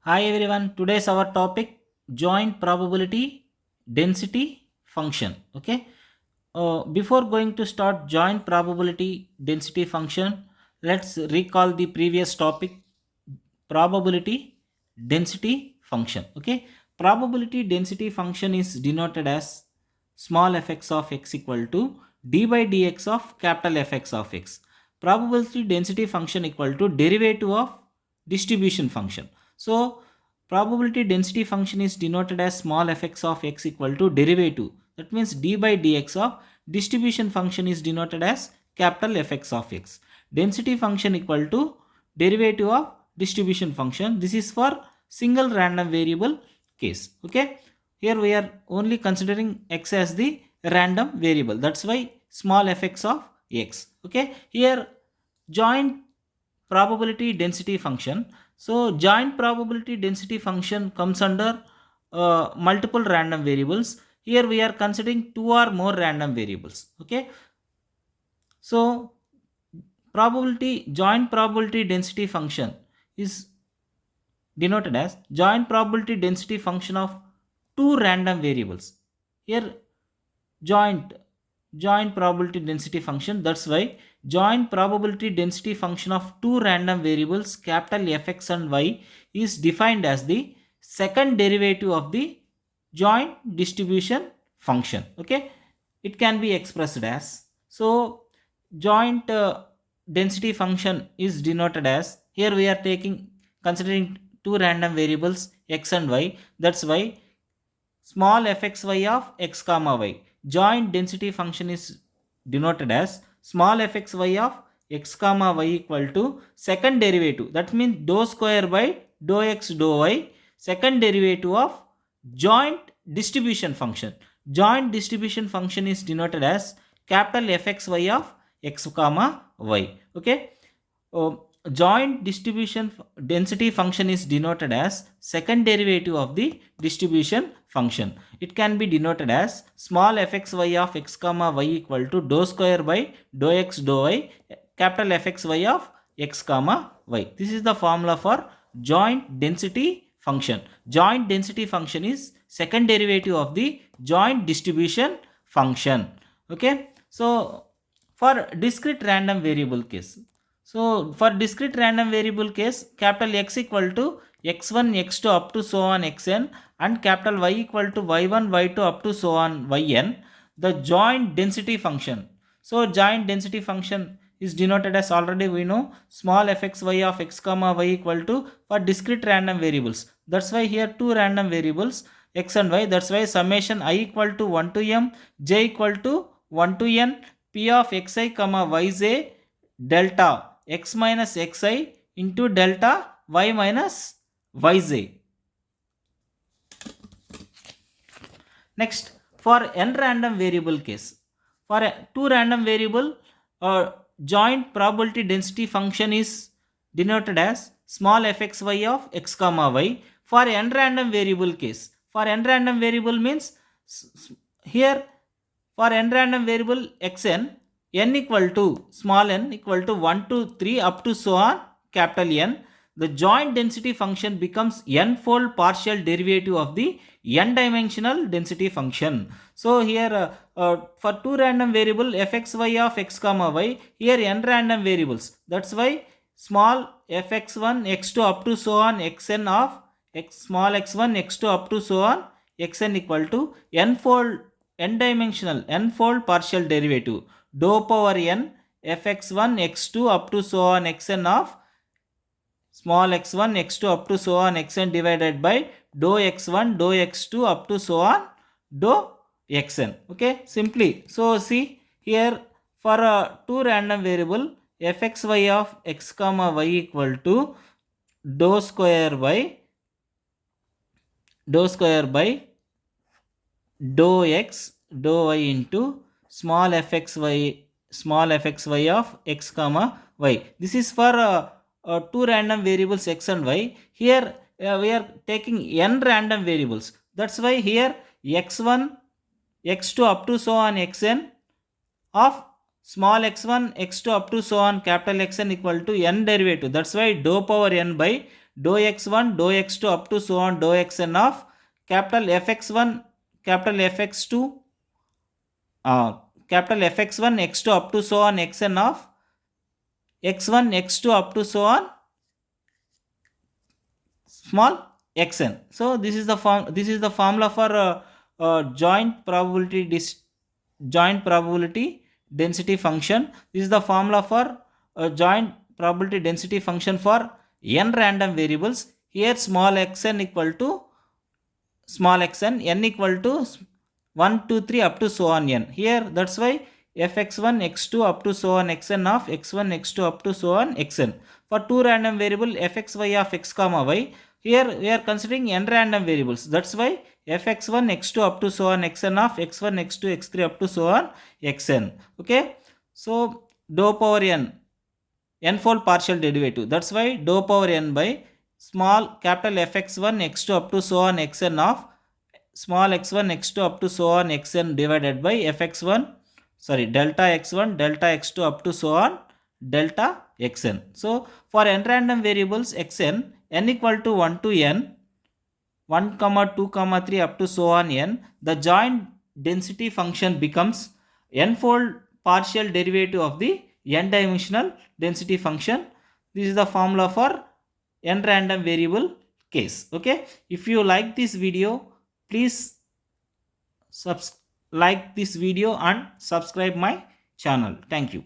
Hi everyone, today's our topic joint probability density function. Okay, before going to start joint probability density function, let's recall the previous topic probability density function. Okay, probability density function is denoted as small fx of x equal to d by dx of capital Fx of x. Probability density function equal to derivative of distribution function. So probability density function is denoted as small fx of x equal to derivative. That means d by dx of distribution function is denoted as capital Fx of x. Density function equal to derivative of distribution function. This is for single random variable case. Okay. Here we are only considering x as the random variable. That's why small fx of x. Okay. Here joint probability density function. So joint probability density function comes under multiple random variables. Here we are considering two or more random variables. Okay. So joint probability density function is denoted as joint probability density function of two random variables. Here joint joint probability density function, that's why joint probability density function of two random variables capital Fx and y is defined as the second derivative of the joint distribution function. Okay, it can be expressed as, so joint density function is denoted as, here we are taking considering two random variables x and y, that's why small fxy of x comma y. Joint density function is denoted as small fxy of x comma y equal to second derivative. That means dou square by dou x dou y, second derivative of joint distribution function. Joint distribution function is denoted as capital fxy of x comma y. Okay. Joint distribution density function is denoted as second derivative of the distribution function. It can be denoted as small fxy of x comma y equal to dou square by dou x dou y, capital fxy of x comma y. This is the formula for joint density function. Joint density function is second derivative of the joint distribution function. Okay. So for discrete random variable case, so for discrete random variable case, capital X equal to x1, x2 up to so on xn, and capital Y equal to y1, y2 up to so on yn, the joint density function. So joint density function is denoted as, already we know, small fxy of x comma y equal to for discrete random variables. That's why here two random variables x and y. That's why summation I equal to 1 to m, j equal to 1 to n, p of xi comma yj delta x minus xi into delta y minus yj. Next, for n random variable case, for two random variable, joint probability density function is denoted as small fxy of x comma y. For n random variable case, for n random variable means here for n random variable xn, n equal to small n equal to 1 to 3 up to so on capital N, the joint density function becomes n-fold partial derivative of the n-dimensional density function. So here for two random variable fxy of x comma y, here n random variables. That's why small fx1 x2 up to so on xn of x small x1 x2 up to so on xn equal to n-fold n-dimensional n-fold partial derivative dou power n fx1 x2 up to so on xn of small x1 x2 up to so on xn divided by dou x1 dou x2 up to so on dou xn. Okay, simply. So see here for two random variable fxy of x comma y equal to dou square by dou x dou y into small fxy of x comma y. This is for two random variables x and y. Here we are taking n random variables. That's why here x1 x2 up to so on xn of small x1 x2 up to so on capital Xn equal to n derivative. That's why dou power n by dou x1 dou x2 up to so on dou xn of capital fx1 capital fx2 capital fx1 x2 up to so on xn of x1 x2 up to so on small xn. So this is the formula for joint probability density function. This is the formula for joint probability density function for n random variables. Here small xn equal to small xn, n equal to 1 2 3 up to so on n. Here that's why fx1 x2 up to so on xn of x1 x2 up to so on xn. For two random variable fxy of x comma y, here we are considering n random variables. That's why fx1 x2 up to so on xn of x1 x2 x3 up to so on xn. Okay, so dou power n-fold partial derivative. That's why dou power n by small capital fx1 x2 up to so on xn of small x1 x2 up to so on xn divided by fx1 sorry delta x1 delta x2 up to so on delta xn. So for n random variables xn, n equal to 1 to n 1 comma 2 comma 3 up to so on n, the joint density function becomes n-fold partial derivative of the n dimensional density function. This is the formula for n random variable case. Okay, if you like this video, please like this video and subscribe my channel. Thank you.